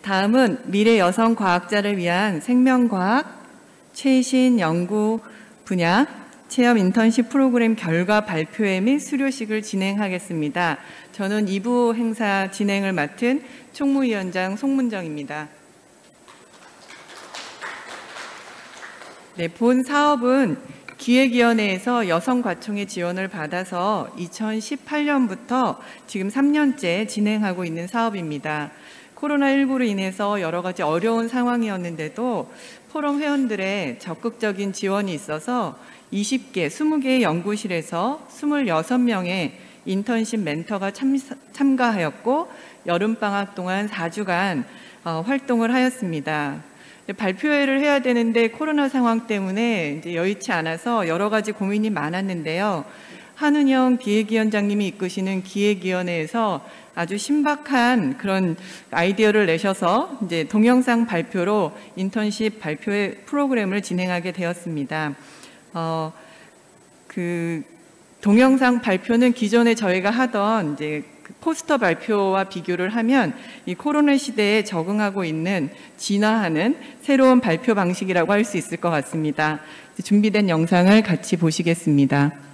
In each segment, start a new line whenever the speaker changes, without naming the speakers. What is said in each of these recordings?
다음은 미래 여성 과학자를 위한 생명과학 최신 연구 분야 체험 인턴십 프로그램 결과 발표회 및 수료식을 진행하겠습니다. 저는 2부 행사 진행을 맡은 총무위원장 송문정입니다. 네, 본 사업은 기획위원회에서 여성과총의 지원을 받아서 2018년부터 지금 3년째 진행하고 있는 사업입니다. 코로나19로 인해서 여러 가지 어려운 상황이었는데도 포럼 회원들의 적극적인 지원이 있어서 20개의 연구실에서 26명의 인턴십 멘터가 참가하였고 여름방학 동안 4주간 활동을 하였습니다. 발표회를 해야 되는데 코로나 상황 때문에 이제 여의치 않아서 여러 가지 고민이 많았는데요. 한은영 기획위원장님이 이끄시는 기획위원회에서 아주 신박한 그런 아이디어를 내셔서 이제 동영상 발표로 인턴십 발표회 프로그램을 진행하게 되었습니다. 그 동영상 발표는 기존에 저희가 하던 이제 포스터 발표와 비교를 하면 이 코로나 시대에 적응하고 있는 진화하는 새로운 발표 방식이라고 할 수 있을 것 같습니다. 준비된 영상을 같이 보시겠습니다.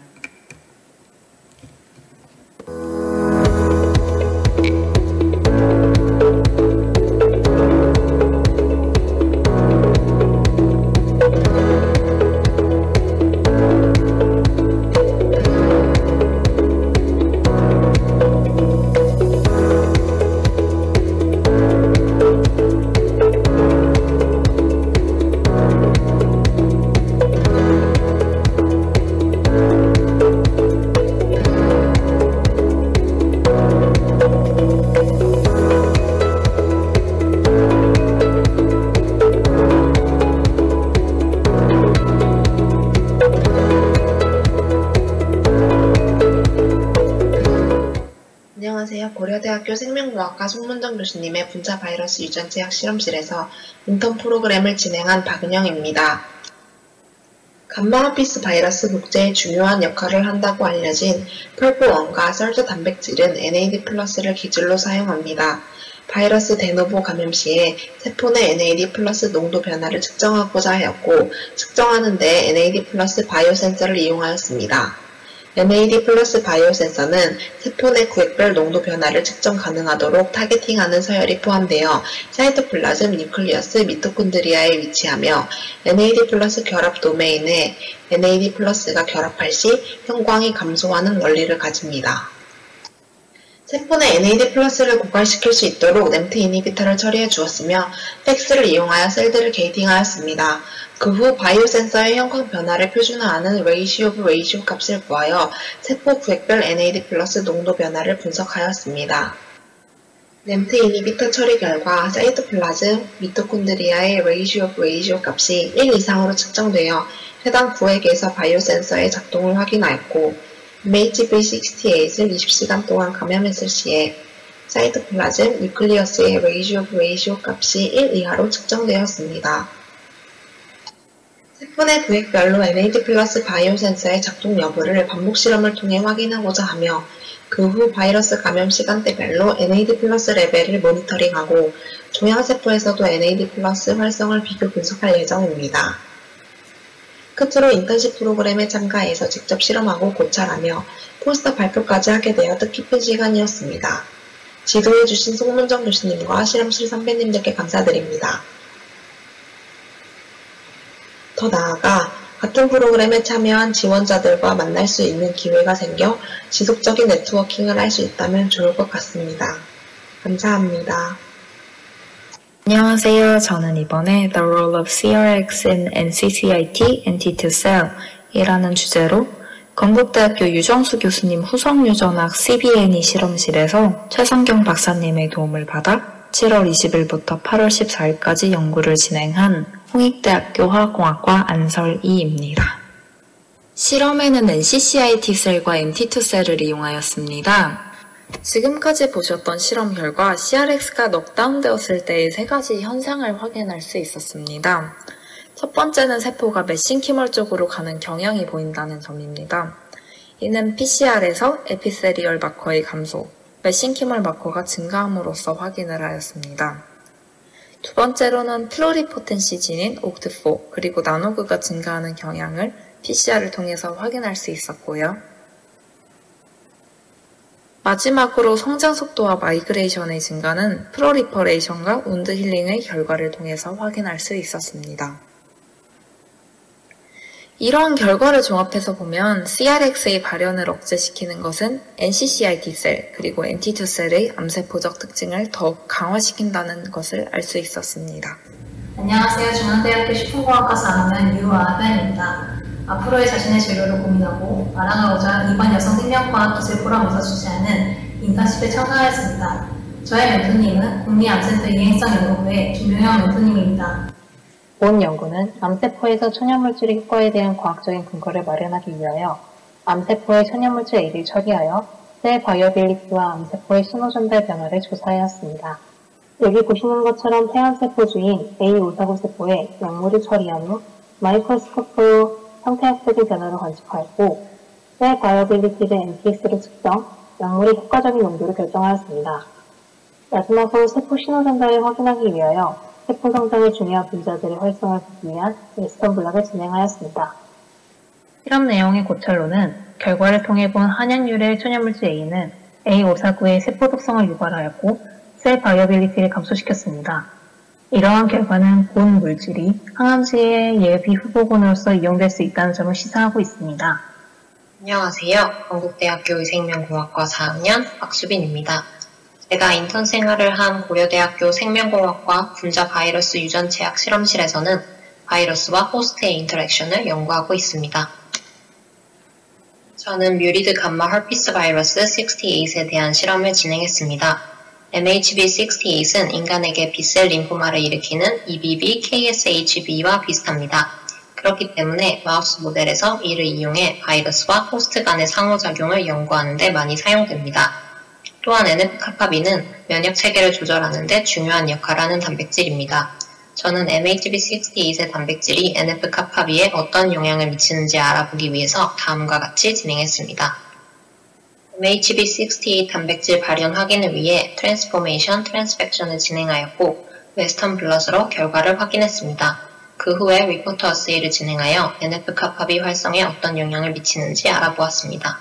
안녕하세요. 고려대학교 생명과학과 송문정 교수님의 분자 바이러스 유전체 학 실험실에서 인턴 프로그램을 진행한 박은영입니다. 감마하피스 바이러스 복제에 중요한 역할을 한다고 알려진 펄프1과 썰드 단백질은 NAD+를 기질로 사용합니다. 바이러스 데노보 감염 시에 세포 내 NAD+ 농도 변화를 측정하고자 하였고 측정하는 데 NAD+ 바이오 센서를 이용하였습니다. NAD+ 바이오 센서는 세포 내 구획별 농도 변화를 측정 가능하도록 타겟팅하는 서열이 포함되어 사이토플라즘, 뉴클리어스, 미토콘드리아에 위치하며 NAD+ 결합 도메인에 NAD+가 결합할 시 형광이 감소하는 원리를 가집니다. 세포 내 NAD+를 고갈시킬 수 있도록 램트 이니비터를 처리해 주었으며 팩스를 이용하여 셀들을 게이팅하였습니다. 그 후 바이오 센서의 형광 변화를 표준화하는 레이시오 오브 레이시오 값을 구하여 세포 구획별 NAD+ 농도 변화를 분석하였습니다. 램트 이니비터 처리 결과 사이토플라즘, 미토콘드리아의 레이시오 오브 레이시오 값이 1 이상으로 측정되어 해당 구획에서 바이오 센서의 작동을 확인하였고 MHB68을 20시간 동안 감염했을 시에 사이토플라즘, 뉴클리어스의 레이시오 오브 레이시오 값이 1 이하로 측정되었습니다. 세포 내 구획별로 NAD+ 바이오 센서의 작동 여부를 반복 실험을 통해 확인하고자 하며 그 후 바이러스 감염 시간대별로 NAD+ 레벨을 모니터링하고 종양세포에서도 NAD+ 활성을 비교 분석할 예정입니다. 끝으로 인턴십 프로그램에 참가해서 직접 실험하고 고찰하며 포스터 발표까지 하게 되어 뜻깊은 시간이었습니다. 지도해주신 송문정 교수님과 실험실 선배님들께 감사드립니다. 더 나아가 같은 프로그램에 참여한 지원자들과 만날 수 있는 기회가 생겨 지속적인 네트워킹을 할 수 있다면 좋을 것 같습니다. 감사합니다.
안녕하세요. 저는 이번에 The Role of CRX in NCCIT NT2Cell 이라는 주제로 건국대학교 유정수 교수님 후성유전학 CBNE 실험실에서 최성경 박사님의 도움을 받아 7월 20일부터 8월 14일까지 연구를 진행한 홍익대학교 화학공학과 안설이입니다. 실험에는 NCCIT-셀과 MT2셀을 이용하였습니다. 지금까지 보셨던 실험 결과 CRX가 넉다운되었을 때의 3가지 현상을 확인할 수 있었습니다. 첫 번째는 세포가 메신키멀 쪽으로 가는 경향이 보인다는 점입니다. 이는 PCR에서 에피세리얼 마커의 감소, 메신키멀 마커가 증가함으로써 확인을 하였습니다. 두 번째로는 플루리포텐시 지닌 OCT4 그리고 나노그가 증가하는 경향을 PCR을 통해서 확인할 수 있었고요. 마지막으로 성장 속도와 마이그레이션의 증가는 프로리퍼레이션과 운드 힐링의 결과를 통해서 확인할 수 있었습니다. 이러한 결과를 종합해서 보면 CRX의 발현을 억제시키는 것은 NCCI T셀 그리고 NT2셀의 암세포적 특징을 더욱 강화시킨다는 것을 알 수 있었습니다.
안녕하세요. 중앙대학교 식품공학과 4학년 유아변입니다. 앞으로의 자신의 진로를 고민하고 마련하고자 이번 여성생명과학기술 포럼에서 주최하는 인턴십에 참가하였습니다. 저의 멘토님은 국립암센터 이행성연구부의 김용현 멘토님입니다.
본 연구는 암세포에서 천연물질의 효과에 대한 과학적인 근거를 마련하기 위하여 암세포의 천연물질 A를 처리하여 셀 바이어빌리티와 암세포의 신호전달 변화를 조사하였습니다. 여기 보시는 것처럼 태안세포 주인 A549 세포에 약물을 처리한 후 마이크로스코프로 상태 학적인 변화를 관측하였고 셀 바이어빌리티를 NTS로 측정, 약물의 효과적인 농도를 결정하였습니다. 마지막으로 세포 신호전달을 확인하기 위하여 세포 성장에 중요한 분자들을 활성화하기 위한 웨스턴 블락을 진행하였습니다. 실험 내용의 고찰로는 결과를 통해 본 한약률의 천연물질 A는 A549의 세포 독성을 유발하였고 셀 바이어빌리티를 감소시켰습니다. 이러한 결과는 본 물질이 항암제의 예비 후보군으로서 이용될 수 있다는 점을 시사하고 있습니다.
안녕하세요. 건국대학교 의생명공학과 4학년 박수빈입니다. 제가 인턴 생활을 한 고려대학교 생명공학과 분자 바이러스 유전체학 실험실에서는 바이러스와 호스트의 인터랙션을 연구하고 있습니다. 저는 뮤리드 감마 herpes 바이러스 68에 대한 실험을 진행했습니다. MHB68은 인간에게 B셀 림포마를 일으키는 EBV, KSHB와 비슷합니다. 그렇기 때문에 마우스 모델에서 이를 이용해 바이러스와 호스트 간의 상호작용을 연구하는 데 많이 사용됩니다. 또한 NF-kappaB는 면역 체계를 조절하는 데 중요한 역할을 하는 단백질입니다. 저는 MHB68의 단백질이 NF-kappaB에 어떤 영향을 미치는지 알아보기 위해서 다음과 같이 진행했습니다. MHB68 단백질 발현 확인을 위해 트랜스포메이션, 트랜스펙션을 진행하였고 웨스턴 블럿으로 결과를 확인했습니다. 그 후에 리포터 어세이를 진행하여 NF-kappaB 활성에 어떤 영향을 미치는지 알아보았습니다.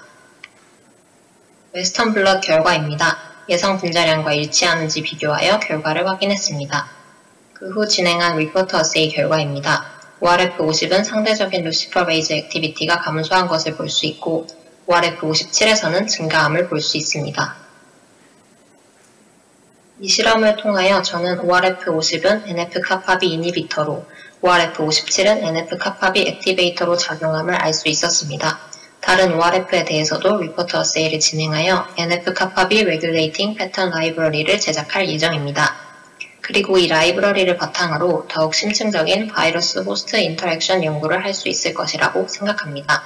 웨스턴 블럿 결과입니다. 예상 분자량과 일치하는지 비교하여 결과를 확인했습니다. 그 후 진행한 리포터 어세이 결과입니다. ORF50은 상대적인 루시퍼레이즈 액티비티가 감소한 것을 볼 수 있고 ORF57에서는 증가함을 볼 수 있습니다. 이 실험을 통하여 저는 ORF50은 NF-kappaB 이니비터로, ORF57은 NF-kappaB 액티베이터로 작용함을 알 수 있었습니다. 다른 ORF에 대해서도 리포터 어세이를 진행하여 NF-kappaB Regulating Pattern 라이브러리를 제작할 예정입니다. 그리고 이 라이브러리를 바탕으로 더욱 심층적인 바이러스 호스트 인터랙션 연구를 할 수 있을 것이라고 생각합니다.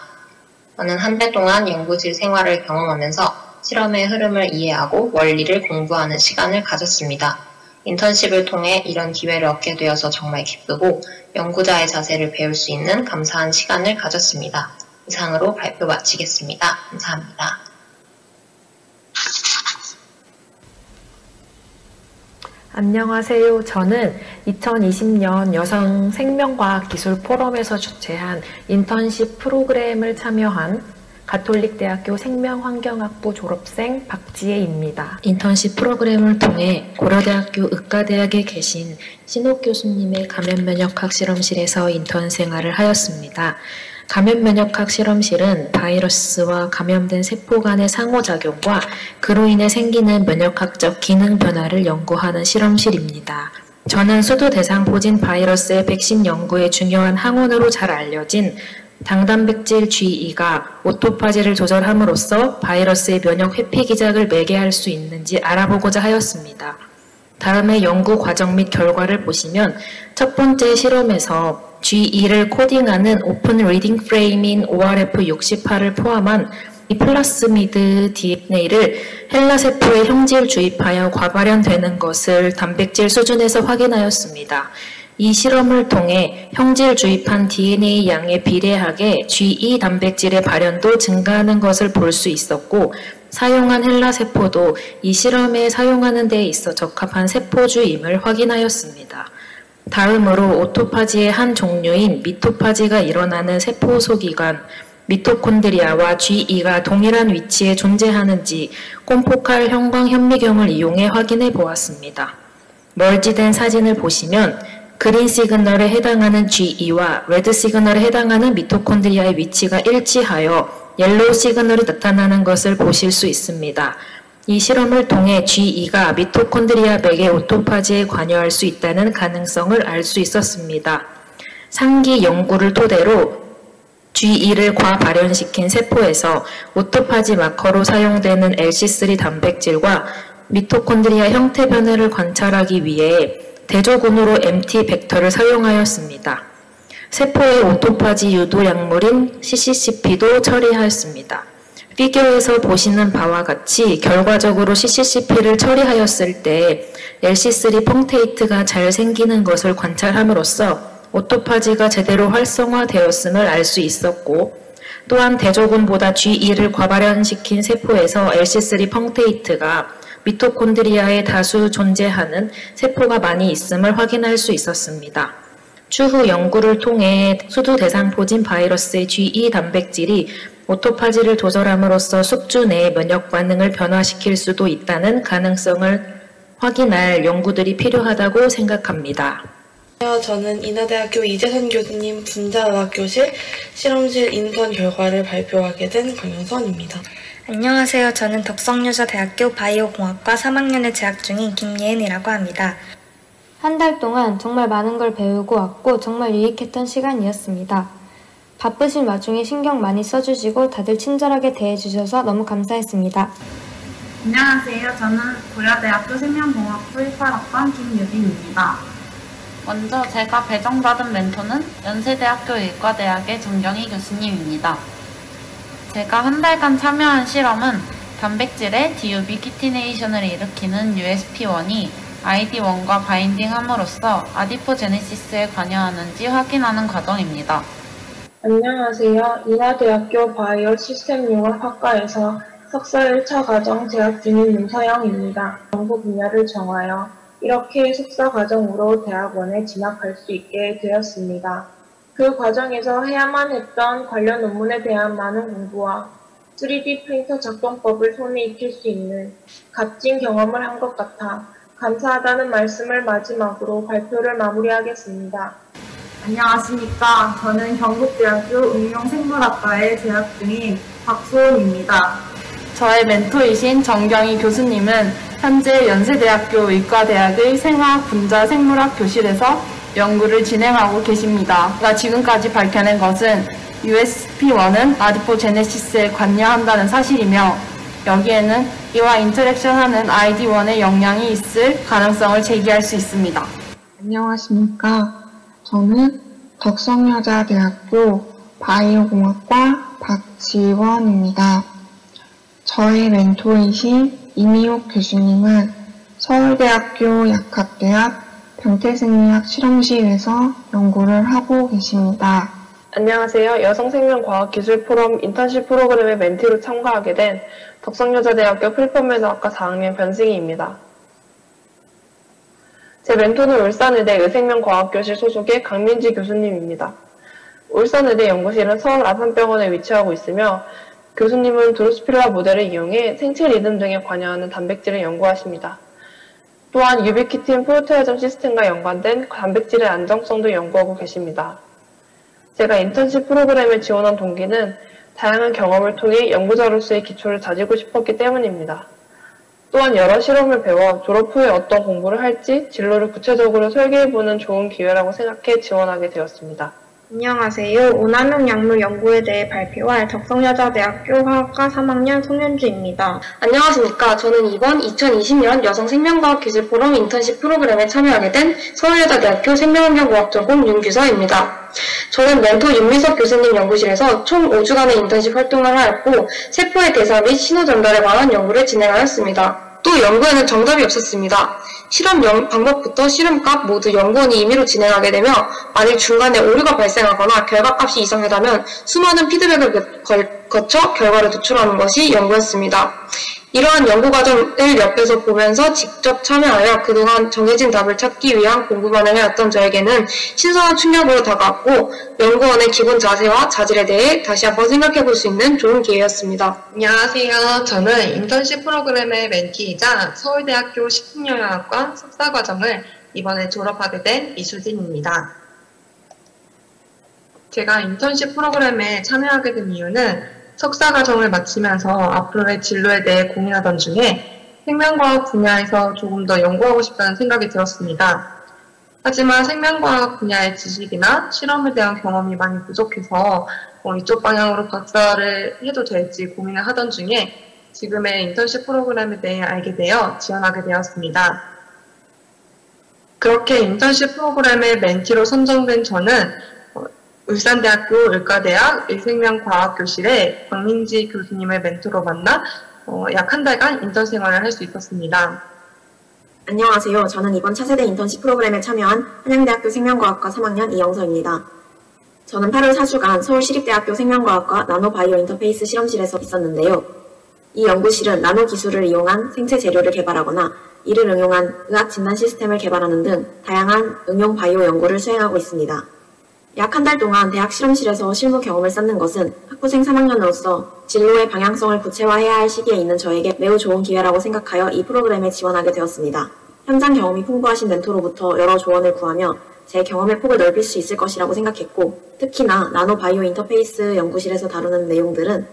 저는 한 달 동안 연구실 생활을 경험하면서 실험의 흐름을 이해하고 원리를 공부하는 시간을 가졌습니다. 인턴십을 통해 이런 기회를 얻게 되어서 정말 기쁘고 연구자의 자세를 배울 수 있는 감사한 시간을 가졌습니다. 이상으로 발표 마치겠습니다. 감사합니다.
안녕하세요. 저는 2020년 여성 생명과학 기술 포럼에서 주최한 인턴십 프로그램을 참여한 가톨릭대학교 생명환경학부 졸업생 박지혜입니다. 인턴십 프로그램을 통해 고려대학교 의과대학에 계신 신옥 교수님의 감염면역학 실험실에서 인턴 생활을 하였습니다. 감염면역학 실험실은 바이러스와 감염된 세포 간의 상호작용과 그로 인해 생기는 면역학적 기능 변화를 연구하는 실험실입니다. 저는 수두 대상포진 바이러스의 백신 연구에 중요한 항원으로 잘 알려진 당단백질 G2가 오토파지를 조절함으로써 바이러스의 면역 회피 기작을 매개할 수 있는지 알아보고자 하였습니다. 다음의 연구 과정 및 결과를 보시면 첫 번째 실험에서 G2를 코딩하는 오픈 리딩 프레임인 ORF68을 포함한 이 플라스미드 DNA를 헬라세포에 형질 주입하여 과발현되는 것을 단백질 수준에서 확인하였습니다. 이 실험을 통해 형질 주입한 DNA 양에 비례하게 G2 단백질의 발현도 증가하는 것을 볼 수 있었고 사용한 헬라세포도 이 실험에 사용하는 데 있어 적합한 세포주임을 확인하였습니다. 다음으로 오토파지의 한 종류인 미토파지가 일어나는 세포 소기관, 미토콘드리아와 G2가 동일한 위치에 존재하는지 콤포칼 형광 현미경을 이용해 확인해 보았습니다. 멀지된 사진을 보시면 그린 시그널에 해당하는 G2와 레드 시그널에 해당하는 미토콘드리아의 위치가 일치하여 옐로우 시그널이 나타나는 것을 보실 수 있습니다. 이 실험을 통해 G2가 미토콘드리아 맥의 오토파지에 관여할 수 있다는 가능성을 알 수 있었습니다. 상기 연구를 토대로 G2를 과발현시킨 세포에서 오토파지 마커로 사용되는 LC3 단백질과 미토콘드리아 형태 변화를 관찰하기 위해 대조군으로 MT 벡터를 사용하였습니다. 세포의 오토파지 유도 약물인 CCCP도 처리하였습니다. 피겨에서 보시는 바와 같이 결과적으로 CCCP를 처리하였을 때 LC3 펑테이트가 잘 생기는 것을 관찰함으로써 오토파지가 제대로 활성화되었음을 알 수 있었고, 또한 대조군보다 G2를 과발현시킨 세포에서 LC3 펑테이트가 미토콘드리아에 다수 존재하는 세포가 많이 있음을 확인할 수 있었습니다. 추후 연구를 통해 수두 대상포진 바이러스의 G2 단백질이 오토파지를 조절함으로써 숙주 내의 면역 반응을 변화시킬 수도 있다는 가능성을 확인할 연구들이 필요하다고 생각합니다.
저는 인하대학교 이재선 교수님 분자의학교실 실험실 인턴 결과를 발표하게 된 강영선입니다.
안녕하세요. 저는 덕성여자대학교 바이오공학과 3학년에 재학 중인 김예은이라고 합니다. 한 달 동안 정말 많은 걸 배우고 왔고 정말 유익했던 시간이었습니다. 바쁘신 와중에 신경 많이 써주시고 다들 친절하게 대해주셔서 너무 감사했습니다.
안녕하세요. 저는 고려대학교 생명공학부 18학번 김유빈입니다. 먼저 제가 배정받은 멘토는 연세대학교 의과대학의 정경희 교수님입니다. 제가 한 달간 참여한 실험은 단백질의 디유비키티네이션을 일으키는 USP1이 ID1과 바인딩함으로써 아디포제네시스에 관여하는지 확인하는 과정입니다.
안녕하세요. 인하대학교 바이오 시스템융합학과에서 석사 1차 과정 재학 중인 문서영입니다. 연구 분야를 정하여 이렇게 석사 과정으로 대학원에 진학할 수 있게 되었습니다. 그 과정에서 해야만 했던 관련 논문에 대한 많은 공부와 3D 프린터 작동법을 손에 익힐 수 있는 값진 경험을 한 것 같아 감사하다는 말씀을 마지막으로 발표를 마무리하겠습니다.
안녕하십니까. 저는 경북대학교 응용생물학과에 재학 중인 박소은입니다. 저의 멘토이신 정경희 교수님은 현재 연세대학교 의과대학의 생화학 분자 생물학 교실에서 연구를 진행하고 계십니다. 제가 지금까지 밝혀낸 것은 USP1은 아디포제네시스에 관여한다는 사실이며 여기에는 이와 인터랙션하는 ID1의 영향이 있을 가능성을 제기할 수 있습니다.
안녕하십니까. 저는 덕성여자대학교 바이오공학과 박지원입니다. 저의 멘토이신 이미옥 교수님은 서울대학교 약학대학 병태생리학 실험실에서 연구를 하고 계십니다.
안녕하세요. 여성생명과학기술포럼 인턴십 프로그램의 멘티로 참가하게 된 덕성여자대학교 필포매너학과 4학년 변승희입니다. 제 멘토는 울산의대 의생명과학교실 소속의 강민지 교수님입니다. 울산의대 연구실은 서울 아산병원에 위치하고 있으며 교수님은 드로스필라 모델을 이용해 생체 리듬 등에 관여하는 단백질을 연구하십니다. 또한 유비키틴 프로테아즘 시스템과 연관된 단백질의 안정성도 연구하고 계십니다. 제가 인턴십 프로그램에 지원한 동기는 다양한 경험을 통해 연구자로서의 기초를 다지고 싶었기 때문입니다. 또한 여러 실험을 배워 졸업 후에 어떤 공부를 할지 진로를 구체적으로 설계해보는 좋은 기회라고 생각해 지원하게 되었습니다.
안녕하세요. 오남용 약물 연구에 대해 발표할 덕성여자대학교 화학과 3학년 송현주입니다.
안녕하십니까. 저는 이번 2020년 여성생명과학기술 포럼 인턴십 프로그램에 참여하게 된 서울여자대학교 생명환경공학 전공 윤규서입니다. 저는 멘토 윤미석 교수님 연구실에서 총 5주간의 인턴십 활동을 하였고 세포의 대사 및 신호 전달에 관한 연구를 진행하였습니다. 또 연구에는 정답이 없었습니다. 실험 방법부터 실험값 모두 연구원이 임의로 진행하게 되며 만일 중간에 오류가 발생하거나 결과값이 이상하다면 수많은 피드백을 거쳐 결과를 도출하는 것이 연구였습니다. 이러한 연구 과정을 옆에서 보면서 직접 참여하여 그동안 정해진 답을 찾기 위한 공부만을 해왔던 저에게는 신선한 충격으로 다가왔고 연구원의 기본 자세와 자질에 대해 다시 한번 생각해 볼 수 있는 좋은 기회였습니다.
안녕하세요. 저는 인턴십 프로그램의 멘티이자 서울대학교 식품영양학과 석사과정을 이번에 졸업하게 된 이수진입니다. 제가 인턴십 프로그램에 참여하게 된 이유는 석사과정을 마치면서 앞으로의 진로에 대해 고민하던 중에 생명과학 분야에서 조금 더 연구하고 싶다는 생각이 들었습니다. 하지만 생명과학 분야의 지식이나 실험에 대한 경험이 많이 부족해서 이쪽 방향으로 박사를 해도 될지 고민을 하던 중에 지금의 인턴십 프로그램에 대해 알게 되어 지원하게 되었습니다. 그렇게 인턴십 프로그램의 멘티로 선정된 저는 울산대학교 의과대학 의생명과학교실에 박민지 교수님을 멘토로 만나 약 한 달간 인턴 생활을 할 수 있었습니다.
안녕하세요. 저는 이번 차세대 인턴십 프로그램에 참여한 한양대학교 생명과학과 3학년 이영서입니다. 저는 8월 4주간 서울시립대학교 생명과학과 나노바이오 인터페이스 실험실에서 있었는데요. 이 연구실은 나노 기술을 이용한 생체 재료를 개발하거나 이를 응용한 의학 진단 시스템을 개발하는 등 다양한 응용 바이오 연구를 수행하고 있습니다. 약 한 달 동안 대학 실험실에서 실무 경험을 쌓는 것은 학부생 3학년으로서 진로의 방향성을 구체화해야 할 시기에 있는 저에게 매우 좋은 기회라고 생각하여 이 프로그램에 지원하게 되었습니다. 현장 경험이 풍부하신 멘토로부터 여러 조언을 구하며 제 경험의 폭을 넓힐 수 있을 것이라고 생각했고 특히나 나노바이오 인터페이스 연구실에서 다루는 내용들은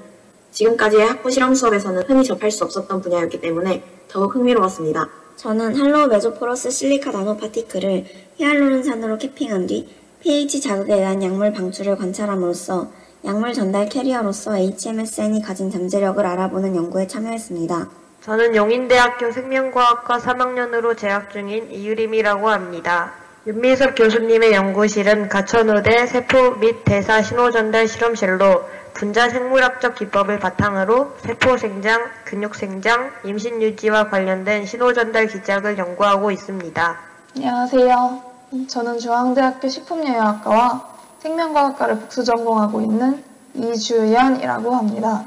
지금까지의 학부 실험 수업에서는 흔히 접할 수 없었던 분야였기 때문에 더욱 흥미로웠습니다.
저는 할로우 메조포러스 실리카 나노파티클을 히알루론산으로 캐핑한 뒤 pH 자극에 의한 약물 방출을 관찰함으로써 약물 전달 캐리어로서 HMSN이 가진 잠재력을 알아보는 연구에 참여했습니다.
저는 용인대학교 생명과학과 3학년으로 재학 중인 이유림이라고 합니다. 윤미섭 교수님의 연구실은 가천우대 세포 및 대사 신호전달 실험실로 분자 생물학적 기법을 바탕으로 세포 생장, 근육 생장, 임신 유지와 관련된 신호전달 기작을 연구하고 있습니다.
안녕하세요. 저는 중앙대학교 식품영양학과와 생명과학과를 복수 전공하고 있는 이주연이라고 합니다.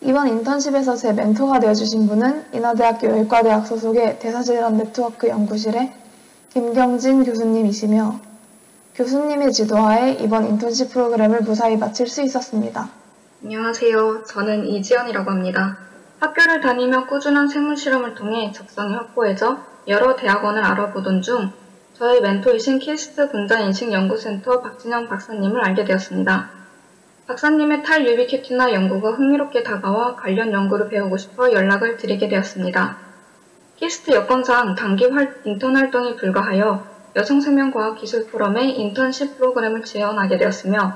이번 인턴십에서 제 멘토가 되어주신 분은 인하대학교 의과대학 소속의 대사질환 네트워크 연구실의 김경진 교수님이시며 교수님의 지도하에 이번 인턴십 프로그램을 무사히 마칠 수 있었습니다.
안녕하세요. 저는 이지연이라고 합니다. 학교를 다니며 꾸준한 생물실험을 통해 적성이 확보해져 여러 대학원을 알아보던 중 저의 멘토이신 키스트 분자인식연구센터 박진영 박사님을 알게 되었습니다. 박사님의 탈유비캡틴화 연구가 흥미롭게 다가와 관련 연구를 배우고 싶어 연락을 드리게 되었습니다. 키스트 여건상 단기 인턴 활동이 불가하여 여성생명과학기술 포럼의 인턴십 프로그램을 지원하게 되었으며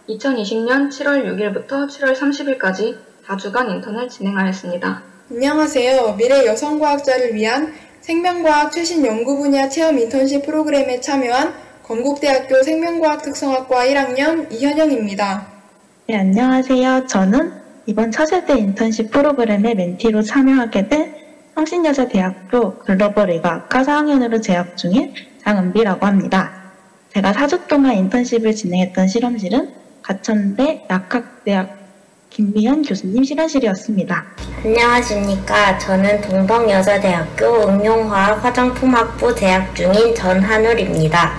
2020년 7월 6일부터 7월 30일까지 4주간 인턴을 진행하였습니다.
안녕하세요. 미래 여성과학자를 위한 생명과학 최신 연구 분야 체험 인턴십 프로그램에 참여한 건국대학교 생명과학 특성학과 1학년 이현영입니다.
네, 안녕하세요. 저는 이번 차세대 인턴십 프로그램의 멘티로 참여하게 된 성신여자대학교 글로벌 의과학과 4학년으로 재학 중인 장은비라고 합니다. 제가 4주 동안 인턴십을 진행했던 실험실은 가천대 약학대학 김미현 교수님 실험실이었습니다.
안녕하십니까. 저는 동덕여자대학교 응용화학 화장품학부 재학 중인 전한울입니다.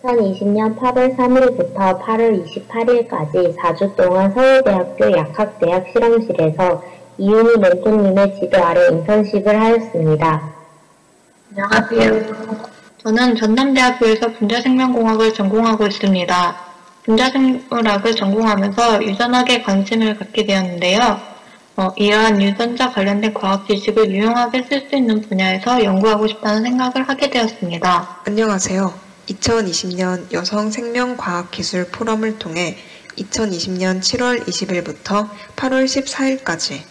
2020년 8월 3일부터 8월 28일까지 4주 동안 서울대학교 약학대학 실험실에서 이윤희 멘토님의 지도 아래 인턴십을 하였습니다.
안녕하세요. 저는 전남대학교에서 분자생명공학을 전공하고 있습니다. 분자생물학을 전공하면서 유전학에 관심을 갖게 되었는데요. 이러한 유전자 관련된 과학 지식을 유용하게 쓸 수 있는 분야에서 연구하고 싶다는 생각을 하게 되었습니다.
안녕하세요. 2020년 여성생명과학기술 포럼을 통해 2020년 7월 20일부터 8월 14일까지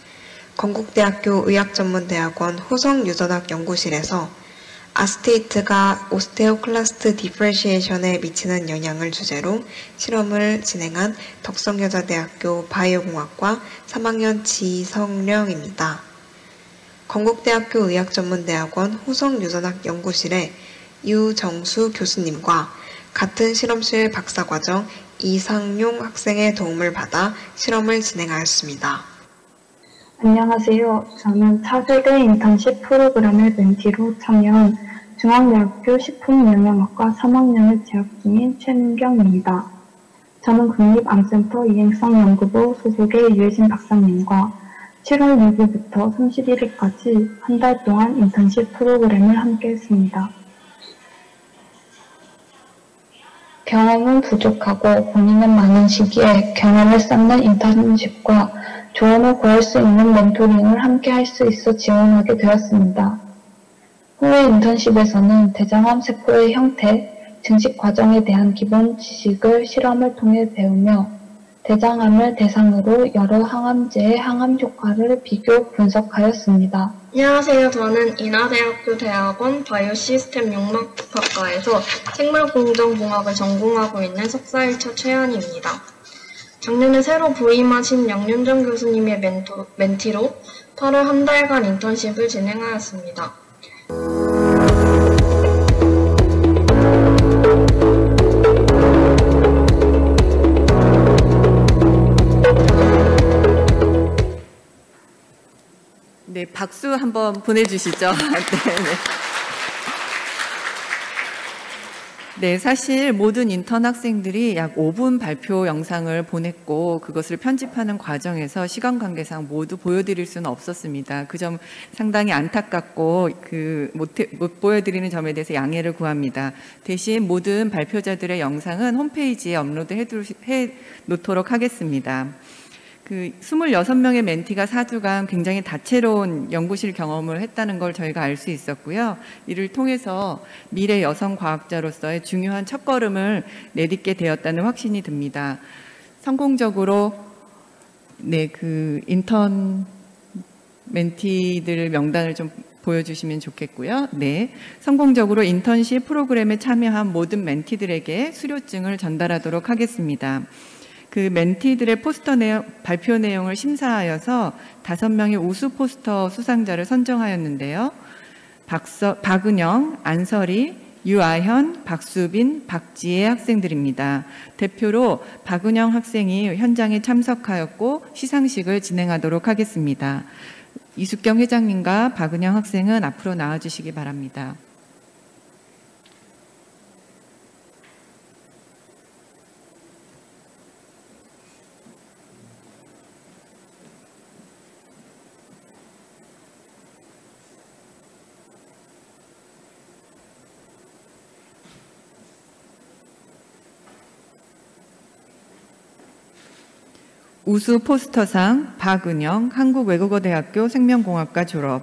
건국대학교 의학전문대학원 호성유전학 연구실에서 아스테이트가 오스테오클라스트 디퍼런시에이션에 미치는 영향을 주제로 실험을 진행한 덕성여자대학교 바이오공학과 3학년 지성령입니다. 건국대학교 의학전문대학원 호성유전학 연구실의 유정수 교수님과 같은 실험실 박사과정 이상용 학생의 도움을 받아 실험을 진행하였습니다.
안녕하세요. 저는 차세대 인턴십 프로그램의 멘티로 참여한 중앙대학교 식품영양학과 3학년에 재학 중인 최민경입니다. 저는 국립암센터 이행성연구부 소속의 유해진 박사님과 7월 6일부터 31일까지 한 달 동안 인턴십 프로그램을 함께 했습니다. 경험은 부족하고 본인은 많은 시기에 경험을 쌓는 인턴십과 조언을 구할 수 있는 멘토링을 함께 할 수 있어 지원하게 되었습니다. 후에 인턴십에서는 대장암 세포의 형태, 증식 과정에 대한 기본 지식을 실험을 통해 배우며 대장암을 대상으로 여러 항암제의 항암 효과를 비교 분석하였습니다.
안녕하세요. 저는 인하대학교 대학원 바이오시스템 용막학과에서 생물공정공학을 전공하고 있는 석사 1차 최한희입니다. 작년에 새로 부임하신 양윤정 교수님의 멘티로 8월 한 달간 인턴십을 진행하였습니다.
네, 박수 한번 보내주시죠. 네, 사실 모든 인턴 학생들이 약 5분 발표 영상을 보냈고 그것을 편집하는 과정에서 시간 관계상 모두 보여드릴 수는 없었습니다. 그 점 상당히 안타깝고 못 보여드리는 점에 대해서 양해를 구합니다. 대신 모든 발표자들의 영상은 홈페이지에 업로드 해 놓도록 하겠습니다. 26명의 멘티가 4주간 굉장히 다채로운 연구실 경험을 했다는 걸 저희가 알 수 있었고요. 이를 통해서 미래 여성 과학자로서의 중요한 첫걸음을 내딛게 되었다는 확신이 듭니다. 성공적으로 인턴 멘티들 명단을 좀 보여주시면 좋겠고요. 네, 성공적으로 인턴십 프로그램에 참여한 모든 멘티들에게 수료증을 전달하도록 하겠습니다. 멘티들의 포스터 발표 내용을 심사하여서 5명의 우수 포스터 수상자를 선정하였는데요. 박은영, 안설이, 유아현, 박수빈, 박지혜 학생들입니다. 대표로 박은영 학생이 현장에 참석하였고 시상식을 진행하도록 하겠습니다. 이숙경 회장님과 박은영 학생은 앞으로 나와주시기 바랍니다. 우수 포스터상 박은영 한국외국어대학교 생명공학과 졸업,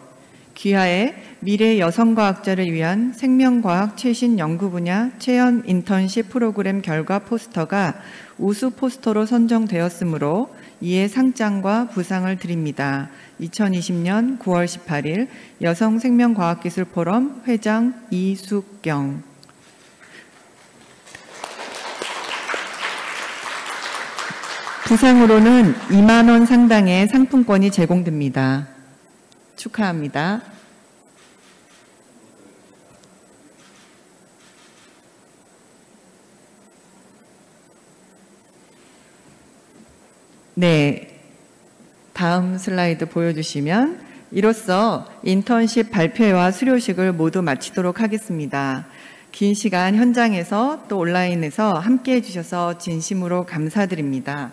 귀하의 미래 여성과학자를 위한 생명과학 최신 연구 분야 체험 인턴십 프로그램 결과 포스터가 우수 포스터로 선정되었으므로 이에 상장과 부상을 드립니다. 2020년 9월 18일 여성생명과학기술 포럼 회장 이숙경. 부상으로는 2만 원 상당의 상품권이 제공됩니다. 축하합니다. 네, 다음 슬라이드 보여주시면 이로써 인턴십 발표회와 수료식을 모두 마치도록 하겠습니다. 긴 시간 현장에서 또 온라인에서 함께해 주셔서 진심으로 감사드립니다.